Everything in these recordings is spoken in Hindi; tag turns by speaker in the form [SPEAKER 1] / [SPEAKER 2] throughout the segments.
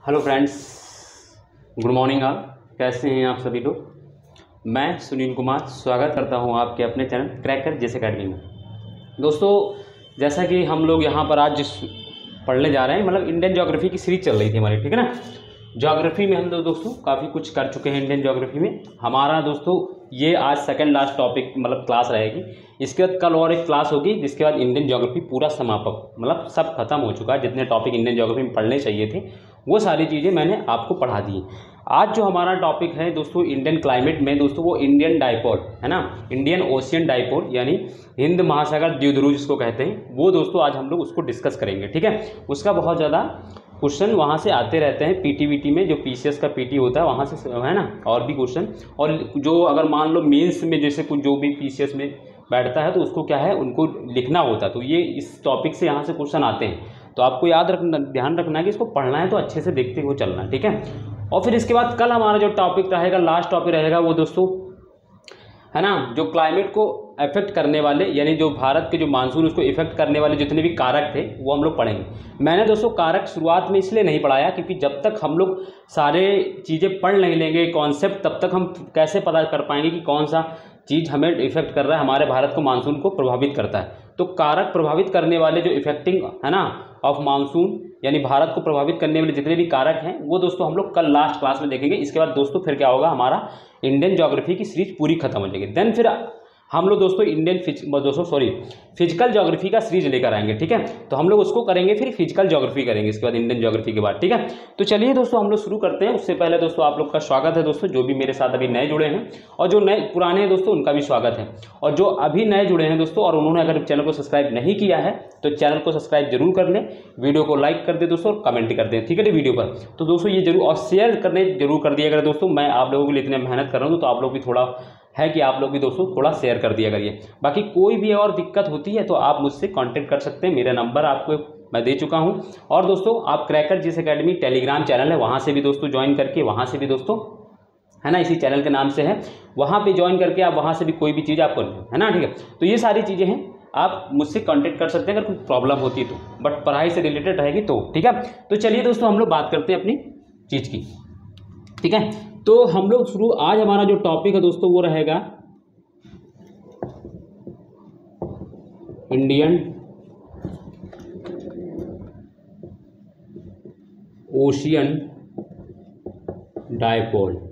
[SPEAKER 1] Hello friends, good morning. आप कैसे हैं आप सभी लोग। मैं सुनील कुमार स्वागत करता हूं आपके अपने चैनल क्रैकर जेस एकेडमी में। दोस्तों, जैसा कि हम लोग यहां पर आज पढ़ने जा रहे हैं, मतलब इंडियन ज्योग्राफी की सीरीज चल रही थी हमारी, ठीक है ना। ज्योग्राफी में हम लोग दोस्तों काफ़ी कुछ कर चुके हैं। इंडियन ज्योग्राफी में हमारा दोस्तों ये आज सेकंड लास्ट टॉपिक मतलब क्लास रहेगी। इसके बाद कल और एक क्लास होगी, जिसके बाद इंडियन ज्योग्राफी पूरा समापक, मतलब सब खत्म हो चुका है। जितने टॉपिक इंडियन ज्योग्राफी में पढ़ने चाहिए थे वो सारी चीज़ें मैंने आपको पढ़ा दी। आज जो हमारा टॉपिक है दोस्तों इंडियन क्लाइमेट में, दोस्तों वो इंडियन डाइपोल है ना, इंडियन ओशियन डाइपोल, यानी हिंद महासागर द्विध्रुव जिसको कहते हैं, वो दोस्तों आज हम लोग उसको डिस्कस करेंगे, ठीक है। उसका बहुत ज़्यादा क्वेश्चन वहाँ से आते रहते हैं पीटीवीटी में, जो पीसीएस का पीटी होता है वहाँ से, है ना। और भी क्वेश्चन, और जो अगर मान लो मेंस में जैसे कुछ जो भी पीसीएस में बैठता है तो उसको क्या है, उनको लिखना होता है, तो ये इस टॉपिक से यहाँ से क्वेश्चन आते हैं। तो आपको याद रखना, ध्यान रखना है कि इसको पढ़ना है तो अच्छे से देखते हुए चलना है, ठीक है। और फिर इसके बाद कल हमारा जो टॉपिक रहेगा, लास्ट टॉपिक रहेगा, वो दोस्तों है ना, जो क्लाइमेट को अफेक्ट करने वाले, यानी जो भारत के जो मानसून उसको इफेक्ट करने वाले जितने भी कारक थे वो हम लोग पढ़ेंगे। मैंने दोस्तों कारक शुरुआत में इसलिए नहीं पढ़ाया क्योंकि जब तक हम लोग सारे चीज़ें पढ़ नहीं लेंगे कॉन्सेप्ट, तब तक हम कैसे पता कर पाएंगे कि कौन सा चीज़ हमें इफेक्ट कर रहा है, हमारे भारत को मानसून को प्रभावित करता है। तो कारक प्रभावित करने वाले जो इफेक्टिंग है ना ऑफ मानसून, यानी भारत को प्रभावित करने वाले जितने भी कारक हैं वो दोस्तों हम लोग कल लास्ट क्लास में देखेंगे। इसके बाद दोस्तों फिर क्या होगा, हमारा इंडियन ज्योग्राफी की सीरीज पूरी खत्म हो जाएगी। देन फिर हम लोग दोस्तों फिजिकल ज्योग्राफी का सीरीज लेकर आएंगे, ठीक है। तो हम लोग उसको करेंगे, फिर फिजिकल ज्योग्राफी करेंगे इसके बाद इंडियन ज्योग्राफी के बाद, ठीक है। तो चलिए दोस्तों हम लोग शुरू करते हैं। उससे पहले दोस्तों आप लोग का स्वागत है दोस्तों, जो भी मेरे साथ अभी नए जुड़े हैं, और जो नए पुराने हैं दोस्तों उनका भी स्वागत है। और जो अभी नए जुड़े हैं दोस्तों और उन्होंने अगर चैनल को सब्सक्राइब नहीं किया है तो चैनल को सब्सक्राइब जरूर कर लें, वीडियो को लाइक कर दे दोस्तों और कमेंट कर दें, ठीक है वीडियो पर। तो दोस्तों ये जरूर, और शेयर करने जरूर कर दिया करें दोस्तों। मैं आप लोगों के लिए इतने मेहनत कर रहा हूँ तो आप लोग भी थोड़ा है कि आप लोग भी दोस्तों थोड़ा शेयर कर दिया करिए। बाकी कोई भी और दिक्कत होती है तो आप मुझसे कांटेक्ट कर सकते हैं, मेरा नंबर आपको मैं दे चुका हूं। और दोस्तों आप क्रैकर जेस एकेडमी टेलीग्राम चैनल है, वहां से भी दोस्तों ज्वाइन करके, वहां से भी दोस्तों है ना, इसी चैनल के नाम से है, वहां पे ज्वाइन करके आप वहां से भी कोई भी चीज़ आप कर लो, है ना, ठीक है। तो ये सारी चीज़ें हैं, आप मुझसे कांटेक्ट कर सकते हैं अगर कोई प्रॉब्लम होती है तो, बट पढ़ाई से रिलेटेड रहेगी तो, ठीक है। तो चलिए दोस्तों हम लोग बात करते हैं अपनी चीज़ की, ठीक है। तो हम लोग शुरू, आज हमारा जो टॉपिक है दोस्तों वो रहेगा इंडियन ओशियन डाइपोल।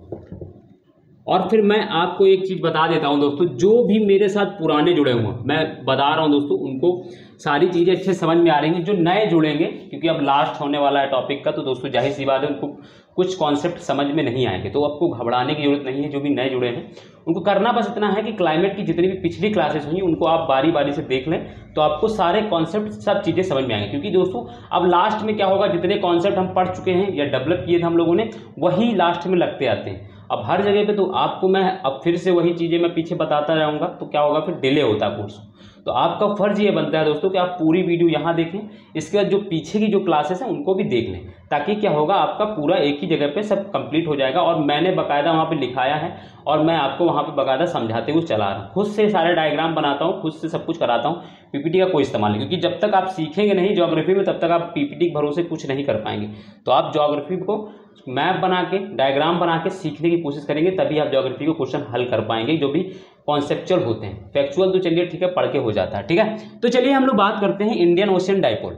[SPEAKER 1] और फिर मैं आपको एक चीज़ बता देता हूं दोस्तों, जो भी मेरे साथ पुराने जुड़े हुए हैं, मैं बता रहा हूं दोस्तों, उनको सारी चीज़ें अच्छे समझ में आ रही हैं। जो नए जुड़ेंगे, क्योंकि अब लास्ट होने वाला है टॉपिक का, तो दोस्तों जाहिर सी बात है उनको कुछ कॉन्सेप्ट समझ में नहीं आएंगे, तो आपको घबराने की जरूरत नहीं है। जो भी नए जुड़े हैं उनको करना बस इतना है कि क्लाइमेट की जितनी भी पिछली क्लासेस हुई उनको आप बारी बारी से देख लें, तो आपको सारे कॉन्सेप्ट सब चीज़ें समझ में आएंगे। क्योंकि दोस्तों अब लास्ट में क्या होगा, जितने कॉन्सेप्ट हम पढ़ चुके हैं या डेवलप किए थे हम लोगों ने, वही लास्ट में लगते आते हैं। अब हर जगह पे तो आपको मैं अब फिर से वही चीज़ें मैं पीछे बताता रहूँगा तो क्या होगा, फिर डिले होता है कोर्स। तो आपका फर्ज ये बनता है दोस्तों कि आप पूरी वीडियो यहाँ देखें, इसके बाद जो पीछे की जो क्लासेस हैं उनको भी देख लें, ताकि क्या होगा, आपका पूरा एक ही जगह पे सब कंप्लीट हो जाएगा। और मैंने बाकायदा वहाँ पे लिखाया है और मैं आपको वहाँ पे बाकायदा समझाते हुए चला रहा हूँ, खुद से सारे डायग्राम बनाता हूँ, खुद से सब कुछ कराता हूँ। पीपीटी का कोई इस्तेमाल नहीं, क्योंकि जब तक आप सीखेंगे नहीं ज्योग्राफी में तब तक आप पीपीटी के भरोसे कुछ नहीं कर पाएंगे। तो आप ज्योग्राफी को मैप बना के, डायग्राम बना के सीखने की कोशिश करेंगे, तभी आप ज्योग्राफी को क्वेश्चन हल कर पाएंगे, जो भी कॉन्सेप्चुअल होते हैं। फैक्चुअल तो चलिए ठीक है, पढ़ के हो जाता है, ठीक है। तो चलिए हम लोग बात करते हैं इंडियन ओशियन डाइपोल।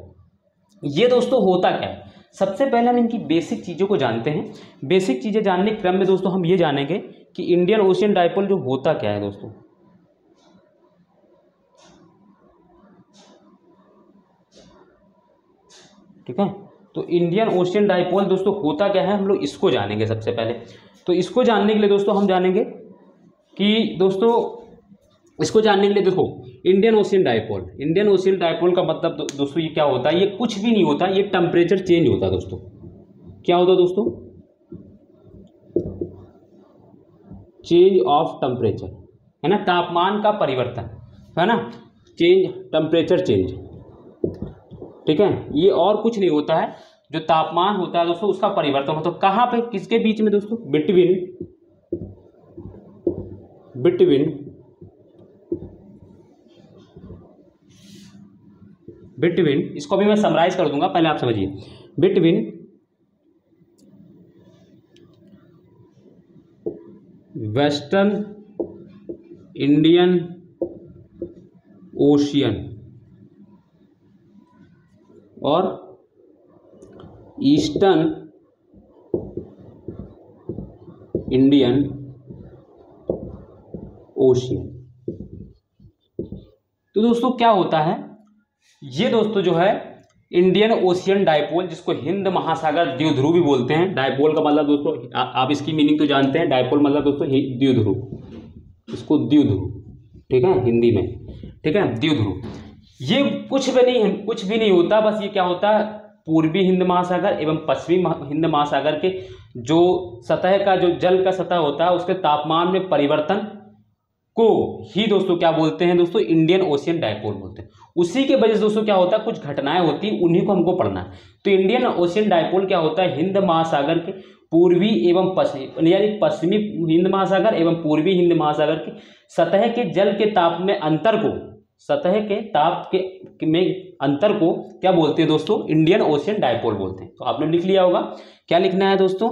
[SPEAKER 1] ये दोस्तों होता क्या है, सबसे पहले हम इनकी बेसिक चीज़ों को जानते हैं। बेसिक चीज़ें जानने के क्रम में दोस्तों हम ये जानेंगे कि इंडियन ओशियन डाइपोल जो होता क्या है दोस्तों। ठीक है, तो इंडियन ओशियन डाइपोल दोस्तों होता क्या है, हम लोग इसको जानेंगे सबसे पहले। तो इसको जानने के लिए दोस्तों हम जानेंगे कि दोस्तों, इसको जानने के लिए देखो, इंडियन ओशियन डाइपोल का मतलब दोस्तों ये क्या होता है, ये कुछ भी नहीं होता, ये टेम्परेचर चेंज होता है दोस्तों। क्या होता है दोस्तों, चेंज ऑफ टेम्परेचर, है ना, तापमान का परिवर्तन, है ना, चेंज, टेम्परेचर चेंज, ठीक है। ये और कुछ नहीं होता है, जो तापमान होता है दोस्तों उसका परिवर्तन होता है। कहाँ पे, किसके बीच में दोस्तों, बिटवीन, इसको भी मैं समराइज कर दूंगा, पहले आप समझिए। बिटवीन वेस्टर्न इंडियन ओशियन और ईस्टर्न इंडियन ओशियन। तो दोस्तों क्या होता है, ये दोस्तों जो है इंडियन ओशियन डायपोल, जिसको हिंद महासागर द्विध्रुव भी बोलते हैं। डायपोल का मतलब दोस्तों आप इसकी मीनिंग तो जानते हैं, डायपोल मतलब दोस्तों द्विध्रुव, इसको द्विध्रुव, ठीक है, हिंदी में, ठीक है, द्विध्रुव। ये कुछ भी नहीं होता, बस ये क्या होता है, पूर्वी हिंद महासागर एवं पश्चिमी हिंद महासागर के जो सतह का, जो जल का सतह होता है, उसके तापमान में परिवर्तन को ही दोस्तों क्या बोलते हैं दोस्तों, इंडियन ओशियन डायपोल बोलते हैं। उसी के वजह से दोस्तों क्या होता है, कुछ घटनाएं होती हैं, उन्हीं को हमको पढ़ना है। तो इंडियन ओशियन डायपोल क्या होता है, हिंद महासागर के पूर्वी एवं पश्चिमी, यानी पश्चिमी हिंद महासागर एवं पूर्वी हिंद महासागर के सतह के जल के ताप में अंतर को, सतह के ताप के में अंतर को क्या बोलते हैं दोस्तों, इंडियन ओशियन डायपोल बोलते हैं। तो आपने लिख लिया होगा, क्या लिखना है दोस्तों,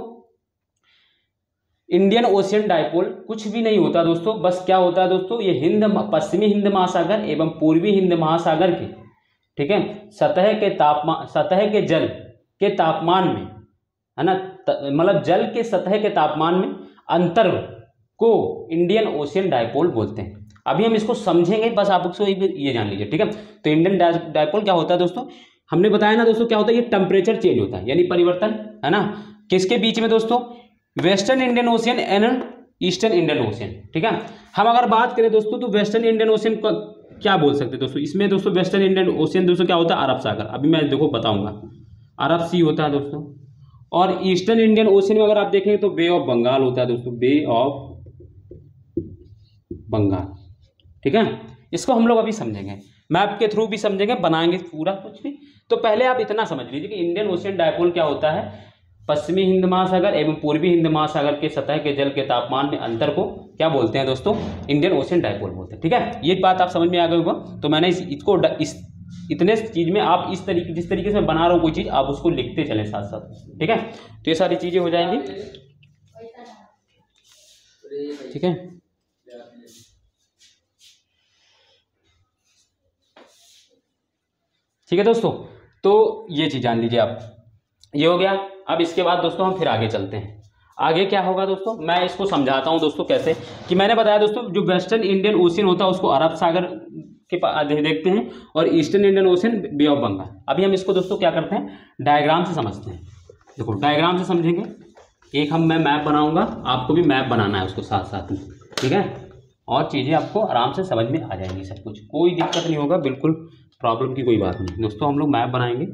[SPEAKER 1] इंडियन ओशियन डायपोल कुछ भी नहीं होता दोस्तों, बस क्या होता है दोस्तों, ये पश्चिमी हिंद महासागर एवं पूर्वी हिंद महासागर के, ठीक है, सतह के जल के तापमान में, है ना, मतलब जल के सतह के तापमान में अंतर को इंडियन ओशियन डायपोल बोलते हैं। अभी हम इसको समझेंगे, बस आप उसको ये जान लीजिए, ठीक है। तो इंडियन डायपोल क्या होता है दोस्तों, हमने बताया ना दोस्तों क्या होता है, ये टेम्परेचर चेंज होता है, यानी परिवर्तन, है ना, किसके बीच में दोस्तों, western Indian ocean and eastern Indian ocean, ठीक है। हम अगर बात करें दोस्तों तो वेस्टर्न इंडियन ओशियन को क्या बोल सकते हैं दोस्तों, इसमें दोस्तों वेस्टर्न इंडियन ओशियन दोस्तों क्या होता है, अरब सागर, अभी मैं देखो बताऊंगा, अरब सी होता है दोस्तों। और ईस्टर्न इंडियन ओशियन में अगर आप देखें तो बे ऑफ बंगाल होता है दोस्तों, बे ऑफ बंगाल, ठीक है। इसको हम लोग अभी समझेंगे, मैप के थ्रू भी समझेंगे, बनाएंगे पूरा कुछ भी। तो पहले आप इतना समझ लीजिए कि इंडियन ओशियन डायपोल क्या होता है, पश्चिमी हिंद महासागर एवं पूर्वी हिंद महासागर के सतह के जल के तापमान में अंतर को क्या बोलते हैं दोस्तों, इंडियन ओशियन डायपोल बोलते हैं, ठीक है। ये बात आप समझ में आ गई होगा। तो मैंने इसको इतने चीज में आप जिस तरीके से बना रहा हूँ कोई चीज, आप उसको लिखते चले साथ साथ, ठीक है। तो ये सारी चीजें हो जाएंगी, ठीक है। ठीक है दोस्तों, तो ये चीज जान लीजिए आप, ये हो गया। अब इसके बाद दोस्तों हम फिर आगे चलते हैं। आगे क्या होगा दोस्तों, मैं इसको समझाता हूं दोस्तों कैसे, कि मैंने बताया दोस्तों जो वेस्टर्न इंडियन ओशियन होता है उसको अरब सागर के देखते हैं, और eastern Indian ocean bay of Bengal. अभी हम इसको दोस्तों क्या करते हैं, डायग्राम से समझते हैं। देखो डायग्राम से समझेंगे, एक मैं मैप बनाऊंगा, आपको भी मैप बनाना है उसको साथ साथ में, ठीक है। और चीज़ें आपको आराम से समझ में आ जाएंगी, सब कुछ, कोई दिक्कत नहीं होगा, बिल्कुल प्रॉब्लम की कोई बात नहीं दोस्तों। हम लोग मैप बनाएंगे,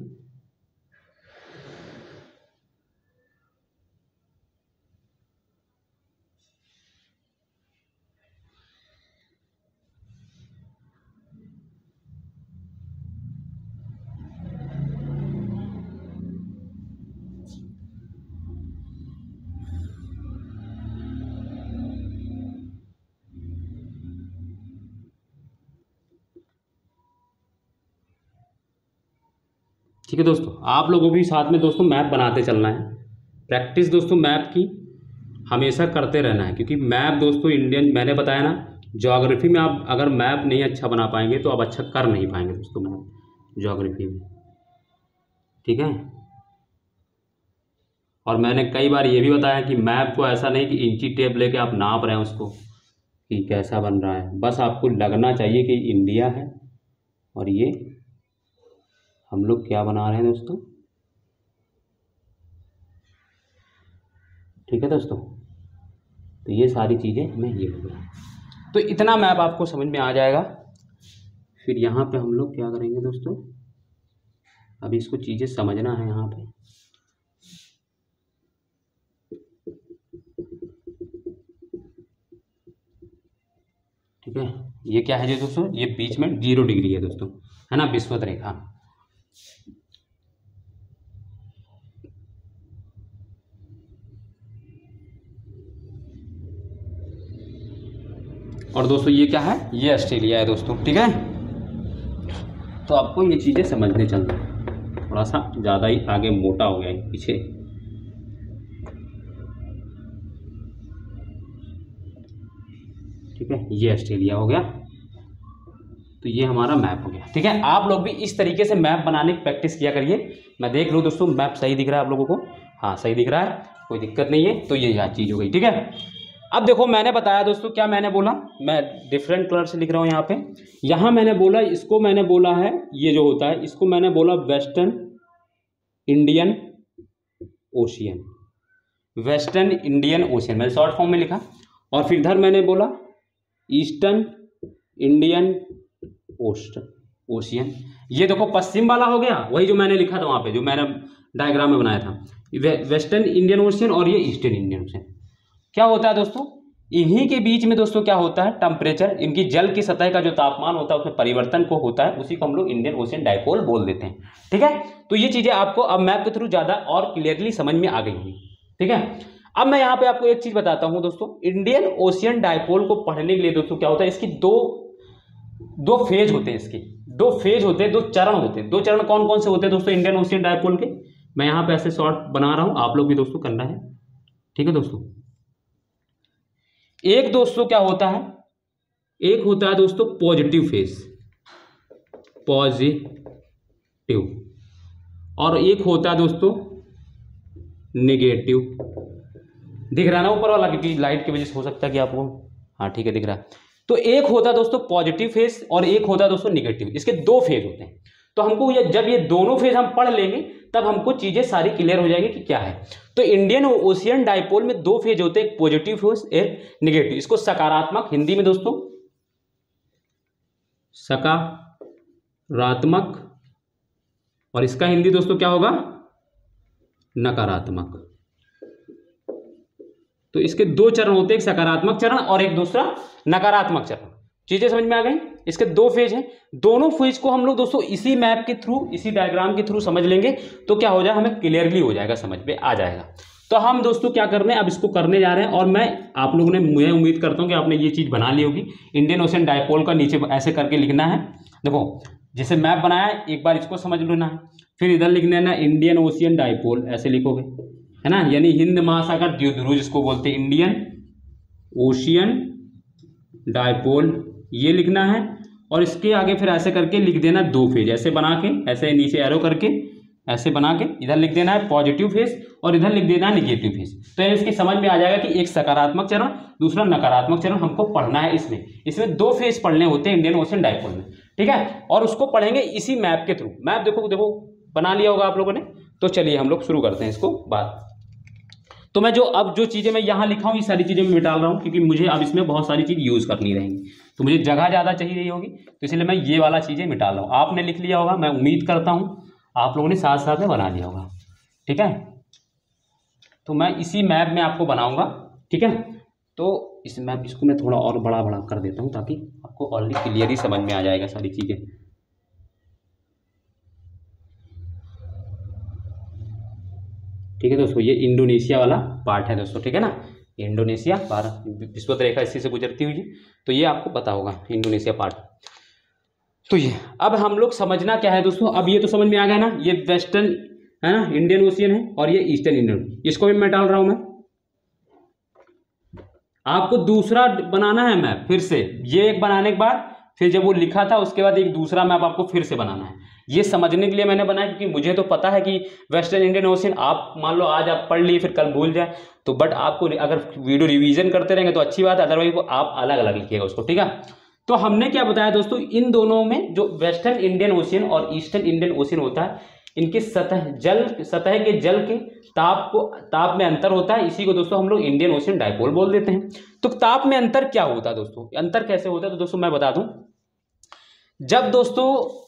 [SPEAKER 1] ठीक है दोस्तों। आप लोगों भी साथ में दोस्तों मैप बनाते चलना है, प्रैक्टिस दोस्तों मैप की हमेशा करते रहना है, क्योंकि मैप दोस्तों इंडियन, मैंने बताया ना, ज्योग्राफी में आप अगर मैप नहीं अच्छा बना पाएंगे तो आप अच्छा कर नहीं पाएंगे दोस्तों मैप ज्योग्राफी में, ठीक है। और मैंने कई बार ये भी बताया कि मैप को ऐसा नहीं कि इंची टेप लेके आप नाप रहे हैं उसको कि कैसा बन रहा है, बस आपको लगना चाहिए कि इंडिया है और ये हम लोग क्या बना रहे हैं दोस्तों, ठीक है दोस्तों। तो ये सारी चीज़ें हमें ये हो गया, तो इतना मैप आपको समझ में आ जाएगा। फिर यहाँ पे हम लोग क्या करेंगे दोस्तों, अभी इसको चीज़ें समझना है यहाँ पे, ठीक है। ये क्या है जो दोस्तों, ये बीच में 0 डिग्री है दोस्तों, है ना, विषुवत रेखा। और दोस्तों ये क्या है, ये ऑस्ट्रेलिया है दोस्तों, ठीक है। तो आपको ये चीज़ें समझने चलना है, थोड़ा सा ज़्यादा ही आगे मोटा हो गया है पीछे, ठीक है, ये ऑस्ट्रेलिया हो गया। तो ये हमारा मैप हो गया। ठीक है, आप लोग भी इस तरीके से मैप बनाने की प्रैक्टिस किया करिए। मैं देख लूँ दोस्तों मैप सही दिख रहा है आप लोगों को, हाँ सही दिख रहा है, कोई दिक्कत नहीं है। तो ये यहाँ चीज़ हो गई। ठीक है, अब देखो मैंने बताया दोस्तों, क्या मैंने बोला, मैं डिफरेंट कलर से लिख रहा हूँ यहाँ पे। यहाँ मैंने बोला, इसको मैंने बोला है, ये जो होता है इसको मैंने बोला western Indian ocean, western Indian ocean मैंने शॉर्ट फॉर्म में लिखा। और फिर इधर मैंने बोला ईस्टर्न इंडियन ओशियन। ये देखो पश्चिम वाला हो गया, वही जो मैंने लिखा था वहाँ पे, जो मैंने डायग्राम में बनाया था, वेस्टर्न इंडियन ओशियन और ये ईस्टर्न इंडियन ओशियन। क्या होता है दोस्तों, इन्हीं के बीच में दोस्तों क्या होता है, टेम्परेचर, इनकी जल की सतह का जो तापमान होता है उसमें परिवर्तन को होता है, उसी को हम लोग इंडियन ओशियन डायपोल बोल देते हैं। ठीक है, तो ये चीज़ें आपको अब मैप के थ्रू ज़्यादा और क्लियरली समझ में आ गई होंगी। ठीक है, अब मैं यहाँ पे आपको एक चीज़ बताता हूँ दोस्तों, इंडियन ओशियन डायपोल को पढ़ने के लिए दोस्तों क्या होता है, इसकी दो फेज होते हैं, इसके दो फेज होते हैं, दो चरण होते हैं। दो चरण कौन कौन से होते हैं दोस्तों इंडियन ओशियन डायपोल के, मैं यहाँ पे ऐसे शॉर्ट बना रहा हूँ, आप लोग भी दोस्तों करना है। ठीक है दोस्तों, एक दोस्तों क्या होता है, एक होता है दोस्तों पॉजिटिव फेज, पॉजिटिव, और एक होता है दोस्तों नेगेटिव। दिख रहा है ना ऊपर वाला, क्योंकि लाइट की वजह से हो सकता है कि आपको, हाँ ठीक है दिख रहा है। तो एक होता है दोस्तों पॉजिटिव फेज और एक होता है दोस्तों नेगेटिव, इसके दो फेज होते हैं। तो हमको जब ये दोनों फेज हम पढ़ लेंगे तब हमको चीजें सारी क्लियर हो जाएगी कि क्या है। तो इंडियन ओशियन डायपोल में दो फेज होते हैं, एक पॉजिटिव फेज एक नेगेटिव। इसको सकारात्मक, हिंदी में दोस्तों सकारात्मक, और इसका हिंदी दोस्तों क्या होगा, नकारात्मक। तो इसके दो चरण होते हैं, एक सकारात्मक चरण और एक दूसरा नकारात्मक चरण। चीजें समझ में आ गई, इसके दो फेज हैं। दोनों फेज को हम लोग दोस्तों इसी मैप के थ्रू, इसी डायग्राम के थ्रू समझ लेंगे तो क्या हो जाए, हमें क्लियरली हो जाएगा, समझ में आ जाएगा। तो हम दोस्तों क्या कर रहे हैं, अब इसको करने जा रहे हैं। और मैं आप लोगों ने, मैं उम्मीद करता हूं कि आपने ये चीज बना ली होगी। इंडियन ओशियन डायपोल का नीचे ऐसे करके लिखना है, देखो जैसे मैप बनाया है, एक बार इसको समझ लेना है, फिर इधर लिखना है ना इंडियन ओशियन डायपोल, ऐसे लिखोगे है ना, यानी हिंद महासागर द्विध्रुव जिसको बोलते हैं, इंडियन ओशियन डायपोल, ये लिखना है। और इसके आगे फिर ऐसे करके लिख देना दो फेज, ऐसे बना के, ऐसे नीचे एरो करके ऐसे बना के इधर लिख देना है पॉजिटिव फेज और इधर लिख देना है नेगेटिव फेज। तो इसकी समझ में आ जाएगा कि एक सकारात्मक चरण, दूसरा नकारात्मक चरण हमको पढ़ना है। इसमें दो फेज पढ़ने होते हैं इंडियन ओशियन डायपोल में। ठीक है, और उसको पढ़ेंगे इसी मैप के थ्रू। मैप देखो बना लिया होगा आप लोगों ने। तो चलिए हम लोग शुरू करते हैं इसको बात। तो मैं जो चीज़ें मैं यहाँ लिखा हूँ, ये सारी चीज़ें मैं मिटा रहा हूँ, क्योंकि मुझे अब इसमें बहुत सारी चीज़ यूज़ करनी रहेंगी, तो मुझे जगह ज़्यादा चाहिए रही होगी, तो इसलिए मैं ये वाला चीज़ें मिटा रहा हूँ। आपने लिख लिया होगा, मैं उम्मीद करता हूँ आप लोगों ने साथ साथ में बना लिया होगा। ठीक है, तो मैं इसी मैप में आपको बनाऊँगा। ठीक है, तो इस मैप इसको मैं थोड़ा और बड़ा कर देता हूँ, ताकि आपको ऑलरेडी क्लियरली समझ में आ जाएगा सारी चीज़ें। ठीक है दोस्तों, ये इंडोनेशिया वाला पार्ट है दोस्तों। ठीक है ना, इंडोनेशिया विषुवत रेखा इसी से गुजरती हुई है, तो ये आपको पता होगा इंडोनेशिया पार्ट। तो ये अब हम लोग समझना क्या है दोस्तों, अब ये तो समझ में आ गया ना, ये वेस्टर्न है ना इंडियन ओशियन है और ये ईस्टर्न इंडियन, इसको भी मैं डाल रहा हूं। मैं आपको दूसरा बनाना है मैप, फिर से ये एक बनाने के बाद फिर जब वो लिखा था उसके बाद एक दूसरा मैप आपको फिर से बनाना है। ये समझने के लिए मैंने बनाया, क्योंकि मुझे तो पता है कि वेस्टर्न इंडियन ओशियन आप मान लो आज आप पढ़ लिए फिर कल भूल जाए, तो बट आपको अगर वीडियो रिवीजन करते रहेंगे तो अच्छी बात है, अदरवाइज वो आप अलग अलग लिखिएगा उसको। ठीक है, तो हमने क्या बताया दोस्तों, इन दोनों में जो वेस्टर्न इंडियन ओशियन और ईस्टर्न इंडियन ओशियन होता है, इनके सतह के जल के ताप में अंतर होता है। इसी को दोस्तों हम लोग इंडियन ओशियन डायपोल बोल देते हैं। तो ताप में अंतर क्या होता है दोस्तों, अंतर कैसे होता है, तो दोस्तों मैं बता दूं, जब दोस्तों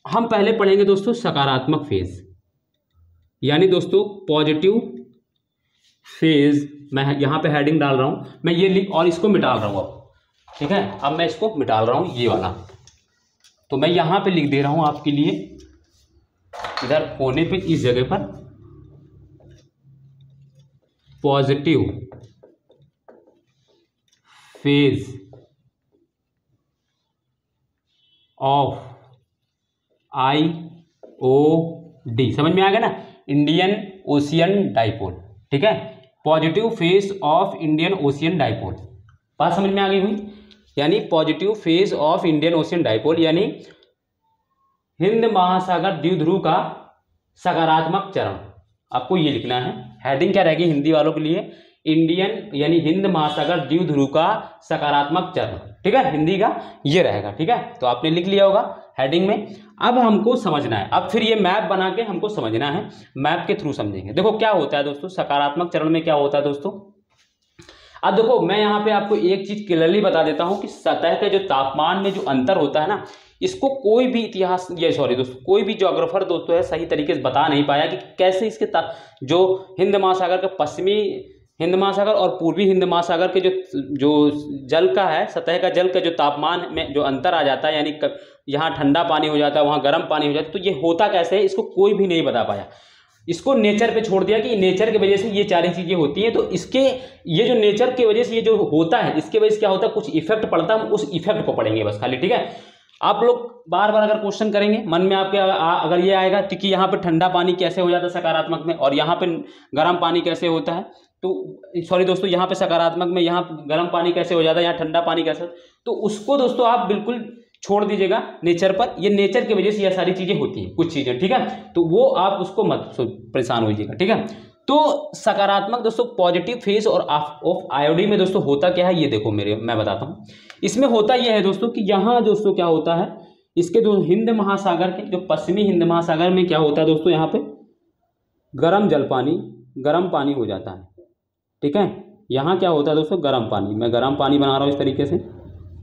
[SPEAKER 1] हम पहले पढ़ेंगे दोस्तों सकारात्मक फेज, यानी दोस्तों पॉजिटिव फेज, मैं यहां पे हेडिंग डाल रहा हूं, मैं ये लिख और इसको मिटा रहा हूं अब। ठीक है, अब मैं इसको मिटा रहा हूं ये वाला, तो मैं यहां पे लिख दे रहा हूं आपके लिए, इधर कोने पे इस जगह पर पॉजिटिव फेज ऑफ IOD, समझ में आ गया ना, इंडियन ओशियन डायपोल। ठीक है, positive phase of Indian ocean dipole, बात समझ में आ गई हुई। यानी positive phase of Indian ocean dipole, यानी हिंद महासागर द्विध्रुव का सकारात्मक चरण, आपको ये लिखना है। हेडिंग क्या रहेगी हिंदी वालों के लिए, इंडियन यानी हिंद महासागर द्विध्रुव का सकारात्मक चरण, ठीक है, हिंदी का ये रहेगा, ठीक है। तो आपने लिख लिया होगा हेडिंग में। अब हमको समझना है, अब फिर ये मैप बना के हमको समझना है, मैप के थ्रू समझेंगे। देखो क्या होता है दोस्तों, सकारात्मक चरण में क्या होता है दोस्तों। अब देखो मैं यहाँ पे आपको एक चीज क्लियरली बता देता हूँ कि सतह के जो तापमान में जो अंतर होता है ना, इसको कोई भी इतिहास ये सॉरी दोस्तों कोई भी ज्योग्राफर दोस्तों है सही तरीके से बता नहीं पाया कि कैसे इसके जो हिंद महासागर के पश्चिमी हिंद महासागर और पूर्वी हिंद महासागर के जो जल का है, सतह का जल का जो तापमान में जो अंतर आ जाता है, यानी यहाँ ठंडा पानी हो जाता है वहाँ गर्म पानी हो जाता है, तो ये होता कैसे है इसको कोई भी नहीं बता पाया। इसको नेचर पे छोड़ दिया कि नेचर की वजह से ये सारी चीज़ें होती हैं। तो इसके ये जो नेचर की वजह से ये जो होता है, इसके वजह से क्या होता है, कुछ इफेक्ट पड़ता है, हम उस इफेक्ट को पढ़ेंगे बस खाली, ठीक है। आप लोग बार बार अगर क्वेश्चन करेंगे मन में आपके अगर ये आएगा कि यहाँ पे ठंडा पानी कैसे हो जाता है सकारात्मक में, और यहाँ पे गर्म पानी कैसे होता है, तो सॉरी दोस्तों यहाँ पे सकारात्मक में यहाँ गर्म पानी कैसे हो जाता है, यहाँ ठंडा पानी कैसे, तो उसको दोस्तों आप बिल्कुल छोड़ दीजिएगा नेचर पर। ये नेचर की वजह से ये सारी चीजें होती हैं, कुछ चीजें, ठीक है। तो वो आप उसको मत परेशान होइएगा, ठीक है। तो सकारात्मक दोस्तों पॉजिटिव फेज और ऑफ आयोडी में दोस्तों होता क्या है, ये देखो मैं बताता हूँ। इसमें होता यह है दोस्तों कि यहाँ दोस्तों क्या होता है, इसके जो हिंद महासागर के जो पश्चिमी हिंद महासागर में क्या होता है दोस्तों, यहाँ पे गर्म पानी हो जाता है, ठीक है। यहाँ क्या होता है दोस्तों, गर्म पानी, मैं गर्म पानी बना रहा हूँ इस तरीके से।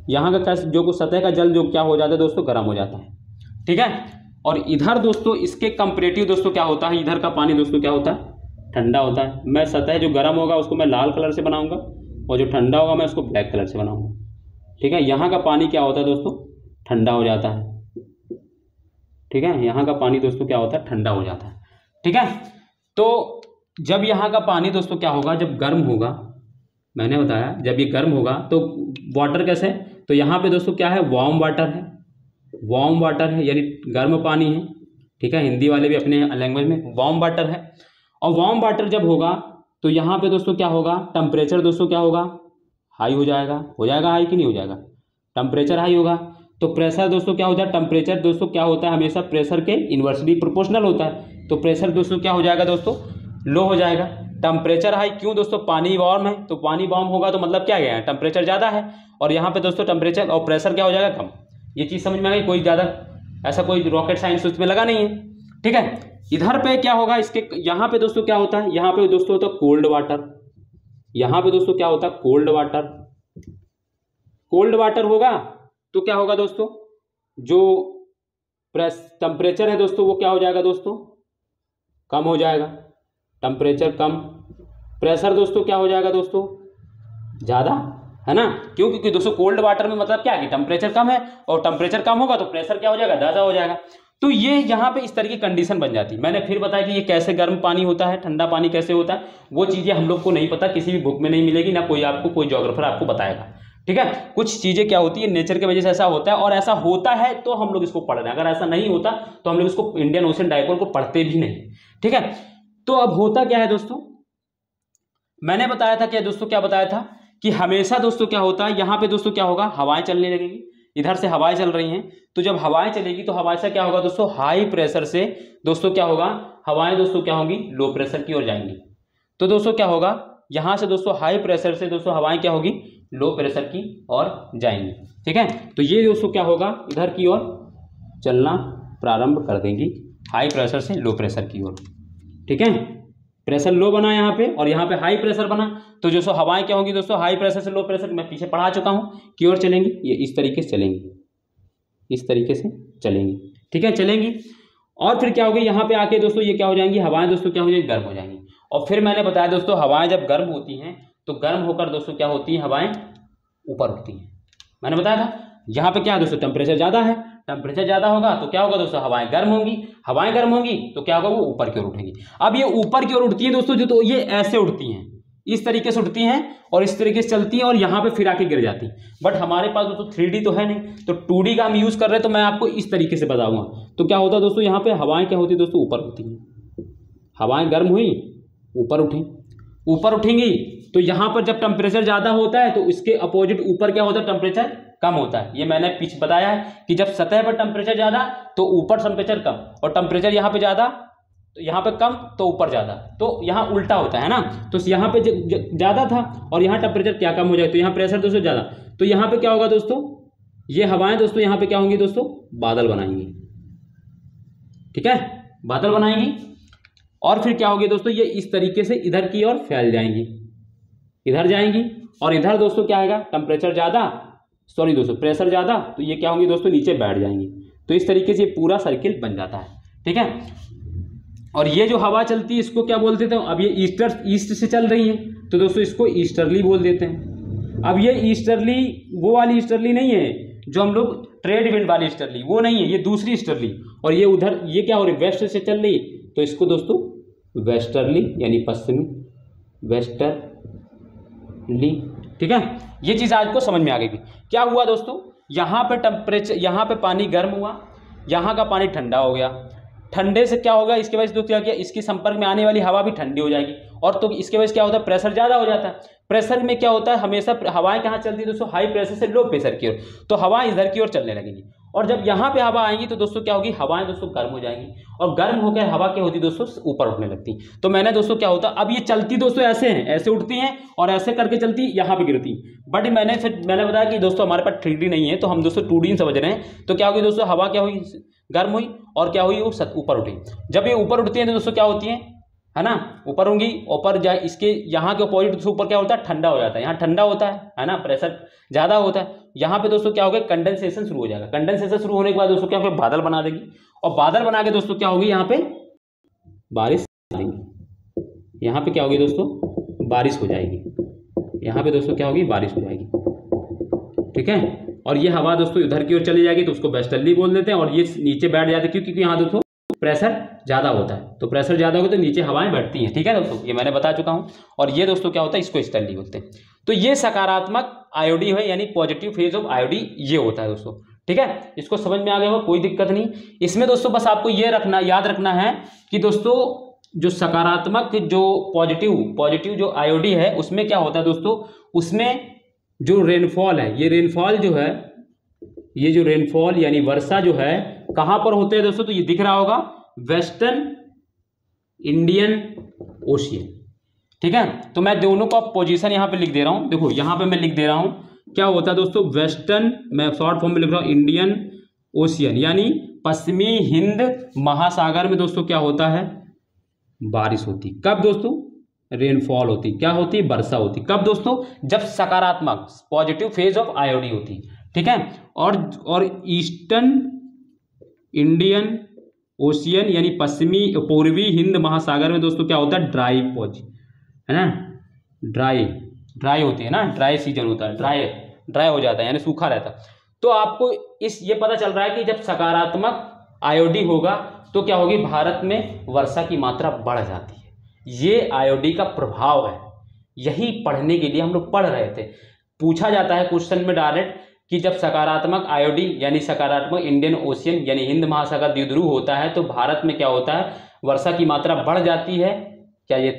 [SPEAKER 1] यहाँ का क्या जो सतह का जल जो क्या हो जाता है दोस्तों, गर्म हो जाता है, ठीक है। और इधर दोस्तों इसके कंपेरेटिव दोस्तों क्या होता है, इधर का पानी दोस्तों क्या होता है, ठंडा होता है। मैं सतह जो गर्म होगा उसको मैं लाल कलर से बनाऊंगा और जो ठंडा होगा मैं उसको ब्लैक कलर से बनाऊंगा, ठीक है। यहाँ का पानी क्या होता है दोस्तों, ठंडा हो जाता है, ठीक है। यहाँ का पानी दोस्तों क्या होता है, ठंडा हो जाता है, ठीक है। तो जब यहाँ का पानी दोस्तों क्या होगा, जब गर्म होगा, मैंने बताया जब ये गर्म होगा तो वाटर कैसे, तो यहाँ पे दोस्तों क्या है, वार्म वाटर है, यानी गर्म पानी है, ठीक है। हिंदी वाले भी अपने लैंग्वेज में वार्म वाटर है। और वार्म वाटर जब होगा तो यहाँ पे दोस्तों क्या होगा, टेम्परेचर दोस्तों क्या होगा, हाई हो जाएगा हाई कि नहीं हो जाएगा, टेम्परेचर हाई होगा। तो प्रेशर दोस्तों क्या हो जाएगा, टेम्परेचर दोस्तों क्या होता है, हमेशा प्रेशर के इन्वर्सली प्रोपोर्शनल होता है। तो प्रेशर दोस्तों क्या हो जाएगा दोस्तों, लो हो जाएगा। टेम्परेचर हाई क्यों दोस्तों, पानी वार्म है, तो पानी वार्म होगा तो मतलब क्या गया, टेम्परेचर ज़्यादा है। और यहाँ पे दोस्तों टेम्परेचर और प्रेशर क्या हो जाएगा, कम। ये चीज़ समझ में आ गई, कोई ज़्यादा ऐसा कोई रॉकेट साइंस उसमें लगा नहीं है, ठीक है। इधर पे क्या होगा, इसके यहाँ पे दोस्तों क्या होता है, यहाँ पे दोस्तों होता है कोल्ड वाटर, यहाँ पे दोस्तों क्या होता है, कोल्ड वाटर होगा तो क्या होगा दोस्तों, जो टेम्परेचर है दोस्तों वो क्या हो जाएगा दोस्तों, कम हो जाएगा, टेम्परेचर कम। प्रेशर दोस्तों क्या हो जाएगा दोस्तों, ज़्यादा, है ना। क्यों, क्योंकि दोस्तों कोल्ड वाटर में मतलब क्या है कि टेम्परेचर कम है, और टेम्परेचर कम होगा तो प्रेशर क्या हो जाएगा, ज़्यादा हो जाएगा। तो ये यहाँ पे इस तरह की कंडीशन बन जाती है। मैंने फिर बताया कि ये कैसे गर्म पानी होता है, ठंडा पानी कैसे होता है, वो चीज़ें हम लोग को नहीं पता, किसी भी बुक में नहीं मिलेगी, ना कोई ज्योग्राफर आपको बताएगा, ठीक है। कुछ चीज़ें क्या होती है, नेचर की वजह से ऐसा होता है, और ऐसा होता है तो हम लोग इसको पढ़ रहे हैं। अगर ऐसा नहीं होता तो हम लोग इसको इंडियन ओशियन डाइपोल को पढ़ते भी नहीं, ठीक है। तो अब होता क्या है दोस्तों, मैंने बताया था क्या दोस्तों, क्या बताया था कि हमेशा दोस्तों क्या होता है, यहाँ पे दोस्तों क्या होगा, हवाएं चलने लगेगी। इधर से हवाएं चल रही हैं, तो जब हवाएं चलेगी तो हवाएं से क्या होगा दोस्तों, हाई प्रेशर से दोस्तों क्या होगा, हवाएं दोस्तों क्या होंगी, लो प्रेशर की ओर जाएंगी। तो दोस्तों क्या होगा, यहाँ से दोस्तों हाई प्रेशर से दोस्तों हवाएं क्या होगी, लो प्रेशर की ओर जाएंगी, ठीक है। तो ये दोस्तों क्या होगा, इधर की ओर चलना प्रारंभ कर देंगी, हाई प्रेशर से लो प्रेशर की ओर, ठीक है। प्रेशर लो बना यहाँ पे और यहाँ पे हाई प्रेशर बना, तो जो सो हवाएं क्या होंगी दोस्तों, हाई प्रेशर से लो प्रेशर, मैं पीछे पढ़ा चुका हूँ की ओर चलेंगी, ये इस तरीके से चलेंगी, इस तरीके से चलेंगी, ठीक है, चलेंगी। और फिर क्या होगी, यहाँ पे आके दोस्तों ये क्या हो जाएंगी, हवाएं दोस्तों क्या हो जाएंगी, गर्म हो जाएंगी। और फिर मैंने बताया दोस्तों हवाएं जब गर्म होती हैं तो गर्म होकर दोस्तों क्या होती हैं, हवाएं ऊपर उठती हैं। मैंने बताया था यहाँ पे क्या है दोस्तों, टेम्परेचर ज़्यादा है, टेम्परेचर ज़्यादा होगा तो क्या होगा दोस्तों, हवाएं गर्म होंगी, हवाएं गर्म होंगी तो क्या होगा, वो ऊपर की ओर उठेंगी। अब ये ऊपर की ओर उठती हैं दोस्तों, जो तो ये ऐसे उठती हैं, इस तरीके से उठती हैं और इस तरीके से चलती हैं और यहाँ पे फिर आके गिर जाती हैं। बट हमारे पास दोस्तों 3D तो है नहीं, तो 2D का हम यूज़ कर रहे हैं, तो मैं आपको इस तरीके से बताऊँगा। तो क्या होता है दोस्तों, यहाँ पे हवाएं क्या होती है दोस्तों, ऊपर होती हैं, हवाएं गर्म हुई ऊपर उठी, ऊपर उठेंगी तो यहाँ पर जब टेम्परेचर ज़्यादा होता है तो उसके अपोजिट ऊपर क्या होता है, टेम्परेचर कम होता है। ये मैंने पीछे बताया है कि जब सतह पर टेम्परेचर ज़्यादा तो ऊपर टेम्परेचर कम, और टेम्परेचर यहाँ पे ज़्यादा तो यहाँ पे कम तो ऊपर ज़्यादा, तो यहाँ उल्टा होता है ना। तो यहाँ पे ज़्यादा था और यहाँ टेम्परेचर क्या कम हो जाए तो यहाँ प्रेशर दोस्तों ज़्यादा, तो यहाँ पे क्या होगा दोस्तों, ये हवाएं दोस्तों यहाँ पे क्या होंगी दोस्तों, बादल बनाएंगी। ठीक है, बादल बनाएंगी और फिर क्या होगी दोस्तों, ये इस तरीके से इधर की ओर फैल जाएंगी, इधर जाएंगी और इधर दोस्तों क्या आएगा, टेम्परेचर ज़्यादा, सॉरी दोस्तों प्रेशर ज़्यादा, तो ये क्या होंगी दोस्तों, नीचे बैठ जाएंगी। तो इस तरीके से पूरा सर्किल बन जाता है। ठीक है, और ये जो हवा चलती है इसको क्या बोलते थे, अब ये ईस्ट से चल रही है तो दोस्तों इसको ईस्टर्ली बोल देते हैं। अब ये ईस्टर्ली वो वाली ईस्टर्ली नहीं है जो हम लोग ट्रेड विंड वाली ईस्टर्ली, वो नहीं है, ये दूसरी ईस्टर्ली। और ये उधर ये क्या हो रही है, वेस्ट से चल रही, तो इसको दोस्तों वेस्टर्ली यानी पश्चिमी, वेस्टर्ली। ठीक है, ये चीज़ आज को समझ में आ गई। क्या हुआ दोस्तों, यहाँ पे टेम्परेचर, यहाँ पे पानी गर्म हुआ, यहाँ का पानी ठंडा हो गया। ठंडे से क्या होगा, इसके वजह से दोस्तों क्या किया, इसके संपर्क में आने वाली हवा भी ठंडी हो जाएगी, और तो इसके वजह से क्या होता है, प्रेशर ज़्यादा हो जाता है। प्रेशर में क्या होता है, हमेशा हवाएं कहाँ चलती है दोस्तों, हाई प्रेशर से लो प्रेशर की ओर, तो हवाएं इधर की ओर चलने लगेंगी। और जब यहाँ पे हवा आएंगी तो दोस्तों क्या होगी, हवाएं दोस्तों गर्म हो जाएंगी, और गर्म होकर हवा क्या होती है दोस्तों, ऊपर उठने लगती। तो मैंने दोस्तों क्या होता, अब ये चलती दोस्तों ऐसे हैं, ऐसे उठती हैं और ऐसे करके चलती, यहाँ पे गिरती। बट मैंने बताया कि दोस्तों हमारे पास 3D नहीं है, तो हम दोस्तों 2D समझ रहे हैं। तो क्या होगी दोस्तों, हवा क्या हुई, गर्म हुई और क्या हुई, वो ऊपर उठी। जब ये ऊपर उठती है तो दोस्तों क्या होती है ना, ऊपर होंगी, ऊपर जाए इसके यहाँ के अपोजिट ऊपर क्या होता है, ठंडा हो जाता है, यहाँ ठंडा होता है ना, प्रेशर ज़्यादा होता है। यहाँ पे दोस्तों क्या होगा, कंडेंसेशन शुरू हो जाएगा। कंडेंसेशन शुरू होने के बाद दोस्तों क्या होगा, बादल बना देगी, और बादल बना के दोस्तों क्या होगी, यहाँ पे बारिश आएगी। यहाँ पे क्या होगी दोस्तों, बारिश हो जाएगी। यहाँ पे दोस्तों क्या होगी, बारिश हो जाएगी। ठीक है, और ये हवा दोस्तों इधर की ओर चली जाएगी तो उसको वेस्टर्ली बोल देते हैं, और ये नीचे बैठ जाते हैं क्योंकि यहाँ दोस्तों प्रेशर ज़्यादा होता है। तो प्रेशर ज़्यादा होता है तो नीचे हवाएं बैठती हैं। ठीक है दोस्तों, ये मैंने बता चुका हूँ। और ये दोस्तों क्या होता है, इसको ईस्टर्ली बोलते हैं। तो ये सकारात्मक आयोडी है, यानी पॉजिटिव फेज ऑफ आयोडी ये होता है दोस्तों। ठीक है, इसको समझ में आ गया होगा, कोई दिक्कत नहीं। इसमें दोस्तों बस आपको ये याद रखना है कि दोस्तों जो सकारात्मक जो पॉजिटिव जो आयोडी है उसमें क्या होता है दोस्तों, उसमें जो रेनफॉल है, ये रेनफॉल जो है, ये जो रेनफॉल यानी वर्षा जो है कहाँ पर होते हैं दोस्तों, तो ये दिख रहा होगा, वेस्टर्न इंडियन ओशियन। ठीक है, तो मैं दोनों का पोजीशन यहाँ पे लिख दे रहा हूँ। देखो यहाँ पे मैं लिख दे रहा हूँ, क्या होता है दोस्तों, वेस्टर्न, मैं शॉर्ट फॉर्म में लिख रहा हूँ, इंडियन ओशियन यानी पश्चिमी हिंद महासागर में दोस्तों क्या होता है, बारिश होती। कब दोस्तों, रेनफॉल होती, क्या होती, वर्षा होती। कब दोस्तों, जब सकारात्मक पॉजिटिव फेज ऑफ आयोडी होती। ठीक है, और ईस्टर्न इंडियन ओशियन यानी पूर्वी हिंद महासागर में दोस्तों क्या होता है, ड्राई पोज है ना, ड्राई होती है ना, ड्राई सीजन होता है, ड्राई हो जाता है यानी सूखा रहता है। तो आपको ये पता चल रहा है कि जब सकारात्मक आयोडी होगा तो क्या होगी, भारत में वर्षा की मात्रा बढ़ जाती है। ये आयोडी का प्रभाव है, यही पढ़ने के लिए हम लोग पढ़ रहे थे। पूछा जाता है क्वेश्चन में डायरेक्ट कि जब सकारात्मक आयोडी यानी सकारात्मक इंडियन ओशियन यानी हिंद महासागर द्विध्रुव होता है तो भारत में क्या होता है, वर्षा की मात्रा बढ़ जाती है। क्या ये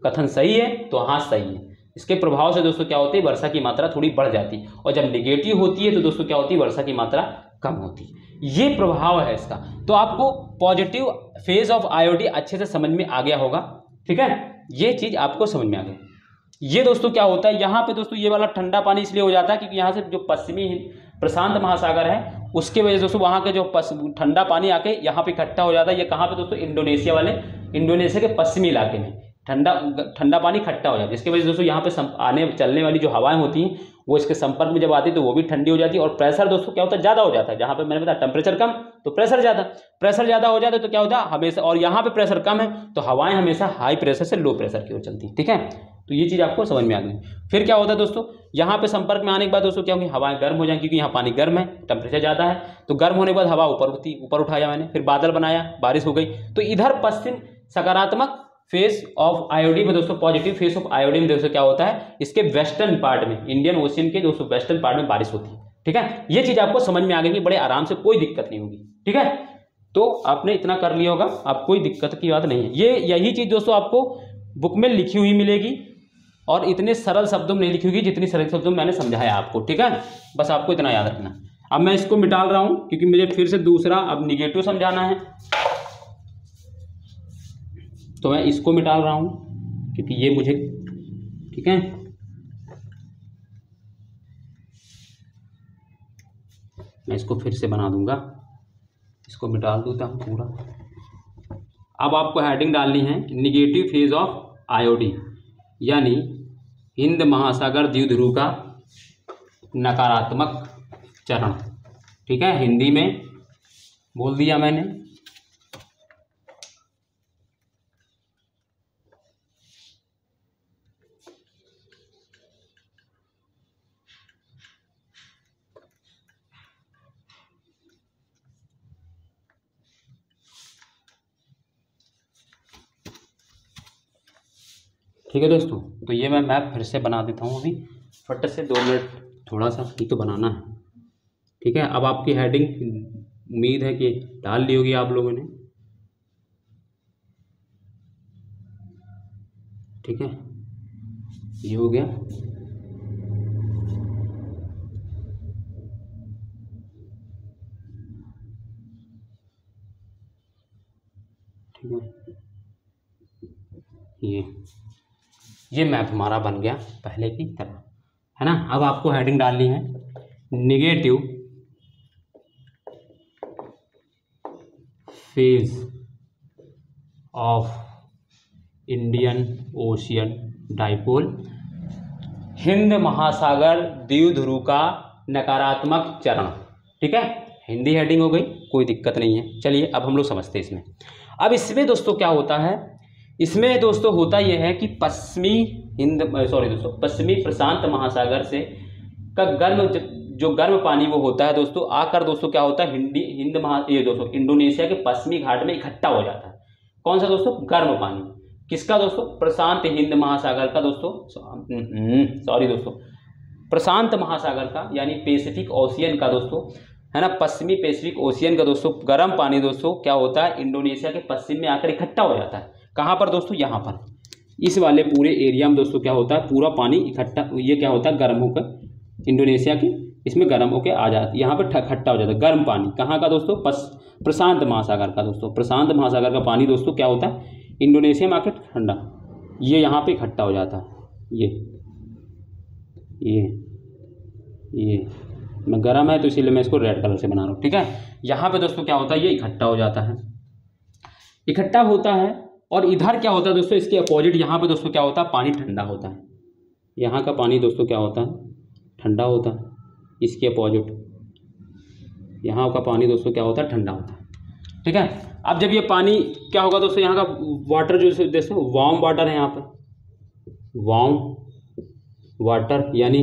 [SPEAKER 1] कथन सही है, तो हाँ सही है। इसके प्रभाव से दोस्तों क्या होती है, वर्षा की मात्रा थोड़ी बढ़ जाती है, और जब नेगेटिव होती है तो दोस्तों क्या होती है, वर्षा की मात्रा कम होती है। ये प्रभाव है इसका। तो आपको पॉजिटिव फेज ऑफ आयोडी अच्छे से समझ में आ गया होगा। ठीक है, ये चीज आपको समझ में आ गई। ये दोस्तों क्या होता है, यहाँ पे दोस्तों ये वाला ठंडा पानी इसलिए हो जाता है क्योंकि यहाँ से जो पश्चिमी प्रशांत महासागर है उसके वजह से दोस्तों वहाँ के जो ठंडा पानी आके यहाँ पे इकट्ठा हो जाता है। ये कहाँ पे दोस्तों, इंडोनेशिया के पश्चिमी इलाके में ठंडा पानी इकट्ठा हो जाता है, जिसकी वजह से दोस्तों यहाँ पे चलने वाली जो हवाएं होती हैं वो इसके संपर्क में जब आती है तो वो भी ठंडी हो जाती है। और प्रेशर दोस्तों क्या होता है, ज़्यादा हो जाता है। जहाँ पे मैंने बताया टेम्परेचर कम तो प्रेशर ज़्यादा हो जाता है, तो क्या होता है हमेशा, और यहाँ पे प्रेशर कम है तो हवाएं हमेशा हाई प्रेशर से लो प्रेशर की ओर चलती है। ठीक है, तो ये चीज़ आपको समझ में आ गई। फिर क्या होता है दोस्तों, यहाँ पे संपर्क में आने के बाद दोस्तों क्या होगी, हवाएं गर्म हो जाएंगी क्योंकि यहाँ पानी गर्म है, टेम्परेचर ज़्यादा है। तो गर्म होने के बाद हवा ऊपर उठाया मैंने, फिर बादल बनाया, बारिश हो गई। तो इधर पश्चिम सकारात्मक फेस ऑफ आयोडी में दोस्तों, पॉजिटिव फेस ऑफ आयोडी में दोस्तों क्या होता है, इसके वेस्टर्न पार्ट में, इंडियन ओशियन के दोस्तों वेस्टर्न पार्ट में बारिश होती है। ठीक है, ये चीज़ आपको समझ में आ गई, बड़े आराम से, कोई दिक्कत नहीं होगी। ठीक है, तो आपने इतना कर लिया होगा, आप कोई दिक्कत की बात नहीं है। यही चीज़ दोस्तों आपको बुक में लिखी हुई मिलेगी और इतने सरल शब्दों में नहीं लिखी होगी जितनी सरल शब्दों में मैंने समझाया आपको, ठीक है। बस आपको इतना याद रखना। अब मैं इसको मिटा रहा हूं क्योंकि मुझे फिर से दूसरा अब निगेटिव समझाना है, तो मैं इसको मिटा रहा हूं क्योंकि ये मुझे, ठीक है, मैं इसको फिर से बना दूंगा, इसको मिटा देता हूं पूरा। अब आपको हेडिंग डालनी है निगेटिव फेज ऑफ आईओडी, यानी हिंद महासागर द्वीपध्रुव का नकारात्मक चरण, ठीक है। हिंदी में बोल दिया मैंने। ठीक है दोस्तों, तो ये मैं मैप फिर से बना देता हूँ अभी फट से, 2 मिनट थोड़ा सा ही तो बनाना है, ठीक है। अब आपकी हेडिंग उम्मीद है कि डाल ली होगी आप लोगों ने, ठीक है। ये हो गया, ठीक है। ये मैप हमारा बन गया पहले की तरह, है ना। अब आपको हेडिंग डालनी है negative phase of Indian ocean dipole, Hind महासागर द्वीपध्रुव का नकारात्मक चरण, ठीक है। हिंदी हेडिंग हो गई, कोई दिक्कत नहीं है। चलिए अब हम लोग समझते हैं इसमें। अब इसमें दोस्तों क्या होता है, इसमें दोस्तों होता यह है कि पश्चिमी प्रशांत महासागर से का जो गर्म पानी वो होता है दोस्तों, आकर दोस्तों क्या होता है इंडोनेशिया के पश्चिमी घाट में इकट्ठा हो जाता है। कौन सा दोस्तों? गर्म पानी। किसका दोस्तों? प्रशांत हिंद महासागर का दोस्तों, प्रशांत महासागर का, यानी पैसिफिक ओशियन का दोस्तों, है ना, पश्चिमी पैसिफिक ओशियन का दोस्तों गर्म पानी दोस्तों क्या होता है, इंडोनेशिया के पश्चिम में आकर इकट्ठा हो जाता है। कहाँ पर दोस्तों? यहाँ पर इस वाले पूरे एरिया में दोस्तों क्या होता है, पूरा पानी इकट्ठा, ये क्या होता है, गर्म होकर इंडोनेशिया के इसमें गर्म होकर आ जाता है, यहाँ पर इकट्ठा हो जाता है गर्म पानी। कहाँ का दोस्तों? प्रशांत महासागर का दोस्तों। प्रशांत महासागर का पानी दोस्तों क्या होता है, इंडोनेशिया में आकर ठंडा, ये यहाँ पे इकट्ठा हो जाता है। ये मैं गर्म है तो इसीलिए मैं इसको रेड कलर से बना रहा हूँ, ठीक है। यहाँ पे दोस्तों क्या होता है, ये इकट्ठा हो जाता है, इकट्ठा होता है। और इधर क्या होता है दोस्तों, इसके अपोजिट यहाँ पे दोस्तों क्या होता है, पानी ठंडा होता है। यहाँ का पानी दोस्तों क्या होता है, ठंडा होता है। इसके अपोजिट यहाँ का पानी दोस्तों क्या होता है, ठंडा होता है, ठीक है। अब जब ये पानी क्या होगा दोस्तों, यहाँ का वाटर जो दोस्तों वार्म वाटर है, यहाँ पे वार्म वाटर यानी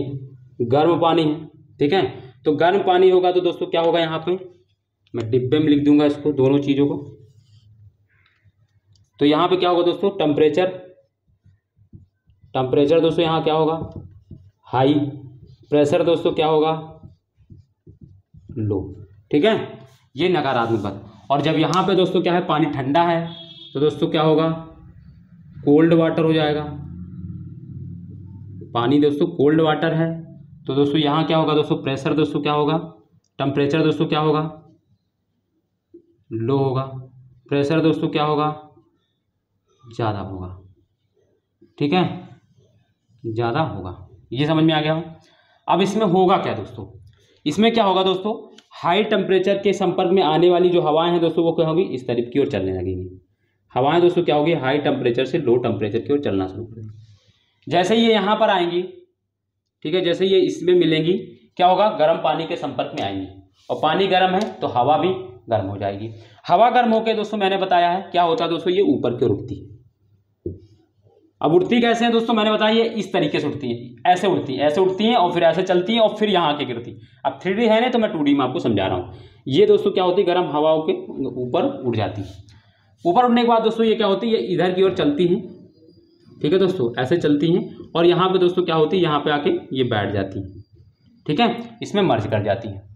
[SPEAKER 1] गर्म पानी है, ठीक है। तो गर्म पानी होगा तो दोस्तों क्या होगा, यहाँ पे मैं डिब्बे में लिख दूंगा इसको, दोनों चीज़ों को। तो यहाँ पे क्या होगा दोस्तों, टेम्परेचर दोस्तों यहाँ क्या होगा, हाई। प्रेशर दोस्तों क्या होगा, लो, ठीक है। ये नकारात्मक बात। और जब यहाँ पे दोस्तों क्या है, पानी ठंडा है तो दोस्तों क्या होगा, कोल्ड वाटर हो जाएगा। पानी दोस्तों कोल्ड वाटर है तो दोस्तों यहाँ क्या होगा दोस्तों, प्रेशर दोस्तों क्या होगा, टेम्परेचर दोस्तों क्या होगा, लो होगा। प्रेशर दोस्तों क्या होगा, ज़्यादा होगा, ठीक है, ज़्यादा होगा। ये समझ में आ गया। अब इसमें होगा क्या दोस्तों, इसमें क्या होगा दोस्तों, हाई टेम्परेचर के संपर्क में आने वाली जो हवाएं हैं दोस्तों वो क्या होगी, इस तरफ की ओर चलने लगेंगी। हवाएं दोस्तों क्या होगी, हाई टेम्परेचर से लो टेम्परेचर की ओर चलना शुरू करेंगी। जैसे ही ये यहाँ पर आएंगी, ठीक है, जैसे ये इसमें मिलेंगी, क्या होगा, गर्म पानी के संपर्क में आएंगी। और पानी गर्म है तो हवा भी गर्म हो जाएगी। हवा गर्म होकर दोस्तों मैंने बताया है क्या होता है दोस्तों, ये ऊपर की ओर उठती है। अब उड़ती कैसे है दोस्तों, मैंने बताया ये इस तरीके से उड़ती है, ऐसे उड़ती हैं और फिर ऐसे चलती हैं और फिर यहाँ आके गिरती। अब 3D है ना तो मैं 2D में आपको समझा रहा हूँ। ये दोस्तों क्या होती है, गर्म हवाओं के ऊपर उड़ जाती है। ऊपर उड़ने के बाद दोस्तों ये क्या होती है, ये इधर की ओर चलती हैं, ठीक है दोस्तों, ऐसे चलती हैं। और यहाँ पे दोस्तों क्या होती है, यहाँ पे आके ये बैठ जाती है, ठीक है, इसमें मर्ज कर जाती है,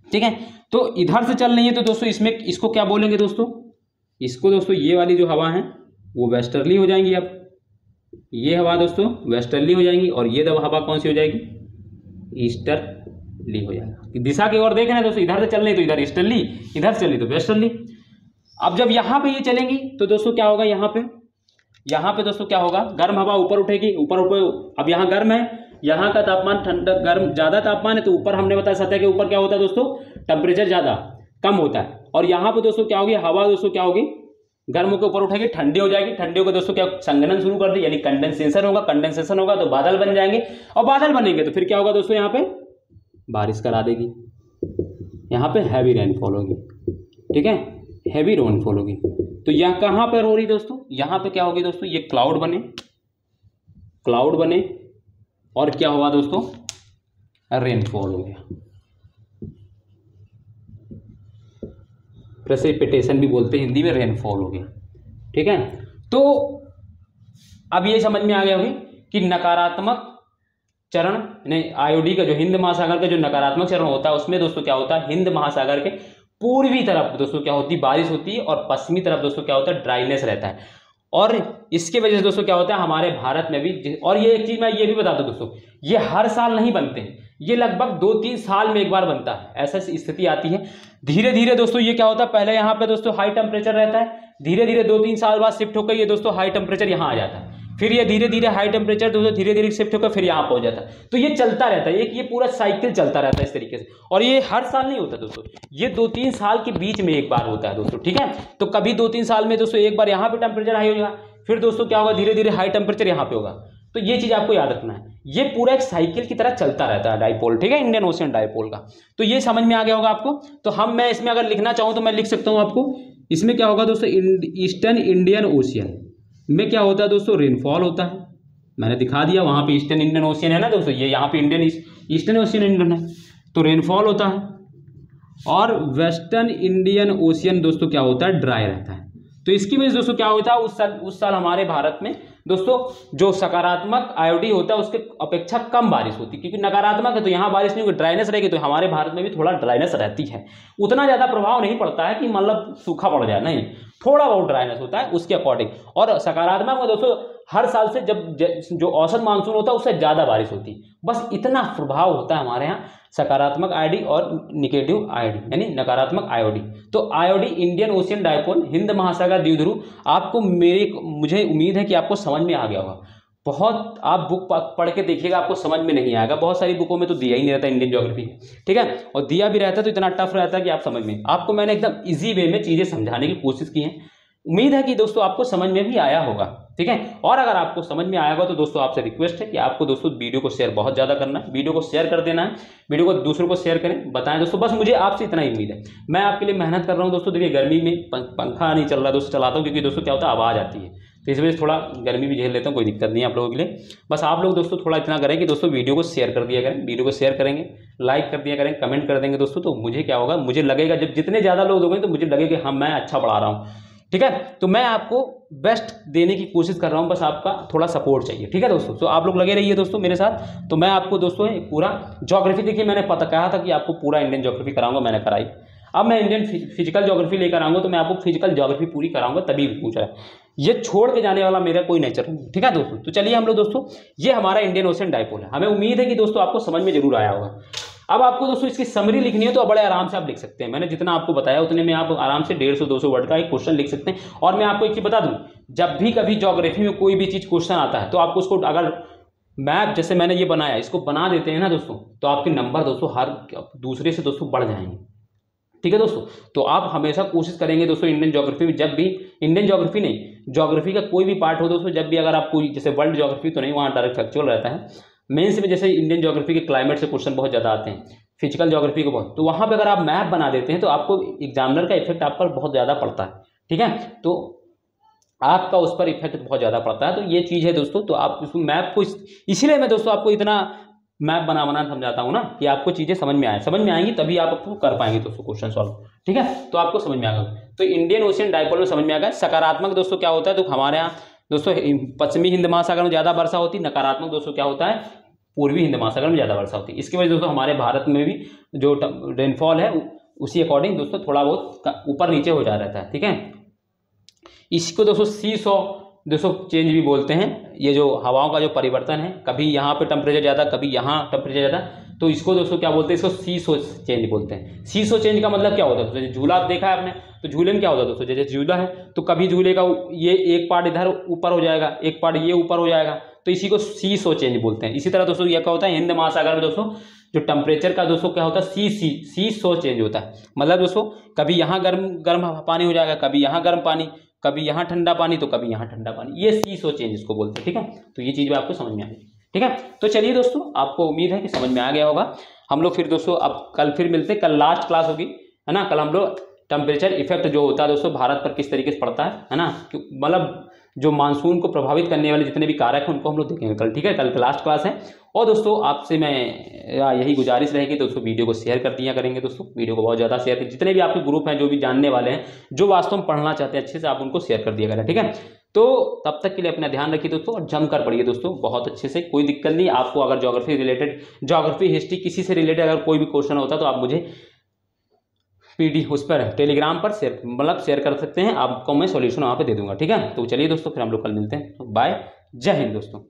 [SPEAKER 1] ठीक है। तो इधर से चल रही है तो दोस्तों इसमें इसको क्या बोलेंगे दोस्तों, इसको दोस्तों ये वाली जो हवा है वो वेस्टर्ली हो जाएंगी। अब ये हवा दोस्तों वेस्टर्ली हो जाएंगी और ये हवा कौन सी हो जाएगी, ईस्टर्ली हो जाएगा। दिशा की ओर देख रहे हैं दोस्तों, इधर से चल रही तो इधर ईस्टर्ली, इधर से चल रही तो वेस्टर्ली। अब जब यहाँ पे ये चलेंगी तो दोस्तों क्या होगा, यहाँ पे दोस्तों क्या होगा, गर्म हवा ऊपर उठेगी, ऊपर। अब यहाँ गर्म है, यहाँ का तापमान ठंडा, गर्म ज़्यादा तापमान है तो ऊपर हमने बताया सतह के ऊपर क्या होता है दोस्तों, टेम्परेचर ज़्यादा कम होता है। और यहाँ पे दोस्तों क्या होगी, हवा दोस्तों क्या होगी, गर्म होकर ऊपर उठेगी, ठंडी हो जाएगी, ठंडी होकर दोस्तों क्या संघनन शुरू कर दी, यानी कंडेंसेशन होगा, कंडेंसेशन होगा तो बादल बन जाएंगे, और बादल बनेंगे तो फिर क्या होगा दोस्तों, यहाँ पे बारिश करा देगी, यहाँ पे हैवी रेनफॉल होगी, ठीक है, हैवी रेनफॉल होगी। तो यह कहाँ पर हो रही दोस्तों, यहाँ पे क्या होगी दोस्तों, ये क्लाउड बने और क्या हुआ दोस्तों, रेनफॉल हो गया। प्रेसिपिटेशन भी बोलते हैं हिंदी में, रेनफॉल हो गया, ठीक है। तो अब ये समझ में आ गया होगी कि नकारात्मक चरण ने आईओडी का जो हिंद महासागर का जो नकारात्मक चरण होता है उसमें दोस्तों क्या होता है, हिंद महासागर के पूर्वी तरफ दोस्तों क्या होती है, बारिश होती है, और पश्चिमी तरफ दोस्तों क्या होता है, ड्राइनेस रहता है। और इसके वजह से दोस्तों क्या होता है, हमारे भारत में भी, और ये एक चीज मैं ये भी बता दूं दोस्तों, ये हर साल नहीं बनते हैं, ये लगभग 2-3 साल में एक बार बनता है, ऐसा स्थिति आती है। धीरे धीरे दोस्तों ये क्या होता है, पहले यहाँ पे दोस्तों हाई टेम्परेचर रहता है, धीरे धीरे 2-3 साल बाद शिफ्ट होकर ये दोस्तों हाई टेम्परेचर यहाँ आ जाता है, फिर ये धीरे धीरे हाई टेम्परेचर दोस्तों धीरे धीरे शिफ्ट होकर फिर यहाँ पहुंच जाता है। तो ये चलता रहता है, एक ये पूरा साइकिल चलता रहता है इस तरीके से, और ये हर साल नहीं होता दोस्तों, ये 2-3 साल के बीच में एक बार होता है दोस्तों, ठीक है। तो कभी 2-3 साल में दोस्तों एक बार यहाँ पे टेम्परेचर हाई हो जाएगा, फिर दोस्तों क्या होगा, धीरे धीरे हाई टेम्परेचर यहाँ पे होगा। तो ये चीज आपको याद रखना है, ये पूरा एक साइकिल की तरह चलता रहता है डाइपोल, ठीक है, इंडियन ओशियन डाइपोल का। तो ये समझ में आ गया होगा आपको। तो मैं इसमें अगर लिखना चाहूँ तो मैं लिख सकता हूँ आपको, इसमें क्या होगा दोस्तों, ईस्टर्न इंडियन ओशियन में क्या होता है दोस्तों, रेनफॉल होता है, मैंने दिखा दिया, वहां पे ईस्टर्न इंडियन ओशियन है ना दोस्तों, ये यहाँ पे इंडियन ईस्टर्न ओशियन इंडियन है, तो रेनफॉल होता है। और वेस्टर्न इंडियन ओशियन दोस्तों क्या होता है, ड्राई रहता है। तो इसकी वजह से दोस्तों क्या होता है, उस साल हमारे भारत में दोस्तों जो सकारात्मक आईओडी होता है उसके अपेक्षा कम बारिश होती है, क्योंकि नकारात्मक है तो यहाँ बारिश नहीं होगी, ड्राइनेस रहेगी, तो हमारे भारत में भी थोड़ा ड्राइनेस रहती है। उतना ज़्यादा प्रभाव नहीं पड़ता है कि मतलब सूखा पड़ जाए, नहीं, थोड़ा बहुत ड्राइनेस होता है उसके अकॉर्डिंग। और सकारात्मक में दोस्तों हर साल से जब जो औसत मानसून होता है उससे ज़्यादा बारिश होती है, बस इतना प्रभाव होता है हमारे यहाँ सकारात्मक आईडी और निगेटिव आईडी, यानी नकारात्मक आईओडी। तो IOD Indian ocean dipole Hind महासागर द्विध्रुव, आपको मुझे उम्मीद है कि आपको समझ में आ गया होगा। बहुत आप बुक पढ़ के देखिएगा, आपको समझ में नहीं आएगा, बहुत सारी बुकों में तो दिया ही नहीं रहता इंडियन ज्योग्राफी, ठीक है, और दिया भी रहता है तो इतना टफ रहता है कि आप समझ में, आपको मैंने एकदम ईजी वे में चीज़ें समझाने की कोशिश की है। उम्मीद है कि दोस्तों आपको समझ में भी आया होगा, ठीक है। और अगर आपको समझ में आया होगा तो दोस्तों आपसे रिक्वेस्ट है कि आपको दोस्तों वीडियो को शेयर बहुत ज़्यादा करना है, वीडियो को शेयर कर देना है, वीडियो को दूसरों को शेयर करें, बताएं दोस्तों, बस मुझे आपसे इतना ही उम्मीद है। मैं आपके लिए मेहनत कर रहा हूँ दोस्तों, देखिए गर्मी में पंखा नहीं चल रहा दोस्तों, चलाता हूँ क्योंकि दोस्तों क्या होता है, आवाज़ आती है, तो इस वजह से थोड़ा गर्मी भी झेल लेता हूँ, कोई दिक्कत नहीं है आप लोगों के लिए। बस आप लोग दोस्तों थोड़ा इतना करें कि दोस्तों वीडियो को शेयर कर दिया करें, वीडियो को शेयर करेंगे, लाइक कर दिया करें, कमेंट कर देंगे दोस्तों, तो मुझे क्या होगा, मुझे लगेगा जब जितने ज़्यादा लोग होंगे तो मुझे लगेगा कि हाँ मैं अच्छा पढ़ा रहा हूँ, ठीक है। तो मैं आपको बेस्ट देने की कोशिश कर रहा हूँ, बस आपका थोड़ा सपोर्ट चाहिए, ठीक है दोस्तों। तो आप लोग लगे रहिए दोस्तों मेरे साथ। तो मैं आपको दोस्तों पूरा ज्योग्राफी, देखिए मैंने कहा था कि आपको पूरा इंडियन ज्योग्राफी कराऊंगा, मैंने कराई। अब मैं इंडियन फिजिकल ज्योग्राफी लेकर आऊंगा, तो मैं आपको फिजिकल ज्योग्राफी पूरी कराऊंगा, तभी पूछ रहा है, ये छोड़ के जाने वाला मेरा कोई नेचर नहीं, ठीक है दोस्तों। तो चलिए हम लोग दोस्तों, ये हमारा इंडियन ओशियन डाइपोल है, हमें उम्मीद है कि दोस्तों आपको समझ में जरूर आया होगा। अब आपको दोस्तों इसकी समरी लिखनी है तो बड़े आराम से आप लिख सकते हैं, मैंने जितना आपको बताया उतने में आप आराम से 150-200 वर्ड का एक क्वेश्चन लिख सकते हैं। और मैं आपको एक चीज बता दूं, जब भी कभी ज्योग्राफी में कोई भी चीज क्वेश्चन आता है तो आपको उसको, अगर मैप जैसे मैंने ये बनाया, इसको बना देते हैं ना दोस्तों, तो आपके नंबर दोस्तों हर दूसरे से दोस्तों बढ़ जाएंगे, ठीक है दोस्तों। तो आप हमेशा कोशिश करेंगे दोस्तों इंडियन ज्योग्राफी में, जब भी इंडियन ज्योग्राफी नहीं, ज्योग्राफी का कोई भी पार्ट हो दोस्तों, जब भी अगर आप कोई, जैसे वर्ल्ड ज्योग्राफी तो नहीं, वहाँ डायरेक्ट फैक्चुअल रहता है, मेंस में जैसे इंडियन ज्योग्राफी के क्लाइमेट से क्वेश्चन बहुत ज़्यादा आते हैं, फिजिकल ज्योग्राफी को बहुत, तो वहाँ पे अगर आप मैप बना देते हैं तो आपको एग्जामिनर का इफेक्ट आप पर बहुत ज़्यादा पड़ता है, ठीक है, तो आपका उस पर इफेक्ट बहुत ज़्यादा पड़ता है। तो ये चीज़ है दोस्तों, तो आप उस मैप को, इसीलिए मैं दोस्तों आपको इतना मैप बना समझाता हूँ ना, कि आपको चीज़ें समझ में आए, समझ में आएंगी तभी आप आपको कर पाएंगे दोस्तों क्वेश्चन सॉल्व, ठीक है। तो आपको समझ में आ गया, तो इंडियन ओशियन डाइपोल में समझ में आ गया। सकारात्मक दोस्तों क्या होता है, तो हमारे यहाँ दोस्तों पश्चिमी हिंद महासागर में ज़्यादा वर्षा होती है, नकारात्मक दोस्तों क्या होता है, पूर्वी हिंद महासागर में ज़्यादा वर्षा होती है। इसकी वजह से दोस्तों हमारे भारत में भी जो रेनफॉल है उसी अकॉर्डिंग दोस्तों थोड़ा बहुत ऊपर नीचे हो जा रहता है, ठीक है। इसको दोस्तों सीसॉ दोस्तों चेंज भी बोलते हैं। ये जो हवाओं का जो परिवर्तन है, कभी यहाँ पे टेम्परेचर ज़्यादा, कभी यहाँ टेम्परेचर ज़्यादा, तो इसको दोस्तों क्या बोलते हैं, इसको सीसो चेंज बोलते हैं। सीसो चेंज का मतलब क्या होता है दोस्तों, झूला आप देखा है आपने, तो झूले में क्या होता है दोस्तों, जैसे झूला है तो कभी झूले का ये एक पार्ट इधर ऊपर हो जाएगा, एक पार्ट ये ऊपर हो जाएगा, तो इसी को सीसो चेंज बोलते हैं। इसी तरह दोस्तों यह क्या होता है, हिंद महासागर में दोस्तों जो टेम्परेचर का दोस्तों क्या होता है, सीसो चेंज होता है। मतलब दोस्तों कभी यहाँ गर्म गर्म पानी हो जाएगा, कभी यहाँ गर्म पानी, कभी यहाँ ठंडा पानी, तो कभी यहाँ ठंडा पानी, ये सीसो चेंज इसको बोलते हैं। ठीक है, तो ये चीज़ भी आपको समझ में आ गई। ठीक है, तो चलिए दोस्तों, आपको उम्मीद है कि समझ में आ गया होगा। हम लोग फिर दोस्तों अब कल फिर मिलते हैं, कल लास्ट क्लास होगी, है ना। कल हम लोग टेम्परेचर इफेक्ट जो होता है दोस्तों भारत पर किस तरीके से पड़ता है ना, मतलब जो मानसून को प्रभावित करने वाले जितने भी कारक हैं उनको हम लोग देखेंगे कल। ठीक है, कल लास्ट क्लास है। और दोस्तों आपसे मैं यही गुजारिश रहेगी दोस्तों, वीडियो को शेयर कर दिया करेंगे दोस्तों, वीडियो को बहुत ज़्यादा शेयर करें, जितने भी आपके ग्रुप हैं जो भी जानने वाले हैं, जो वास्तव में पढ़ना चाहते हैं अच्छे से, आप उनको शेयर कर दिया करें। ठीक है, तो तब तक के लिए अपना ध्यान रखिए दोस्तों, और जमकर पढ़िए दोस्तों, बहुत अच्छे से, कोई दिक्कत नहीं। आपको अगर ज्योग्राफी रिलेटेड, ज्योग्राफी हिस्ट्री किसी से रिलेटेड अगर कोई भी क्वेश्चन होता तो आप मुझे पीडी उस पर टेलीग्राम पर शेयर कर सकते हैं, आपको मैं सॉल्यूशन वहाँ पे दे दूंगा। ठीक है, तो चलिए दोस्तों फिर हम लोग कल मिलते हैं। बाय, जय हिंद दोस्तों।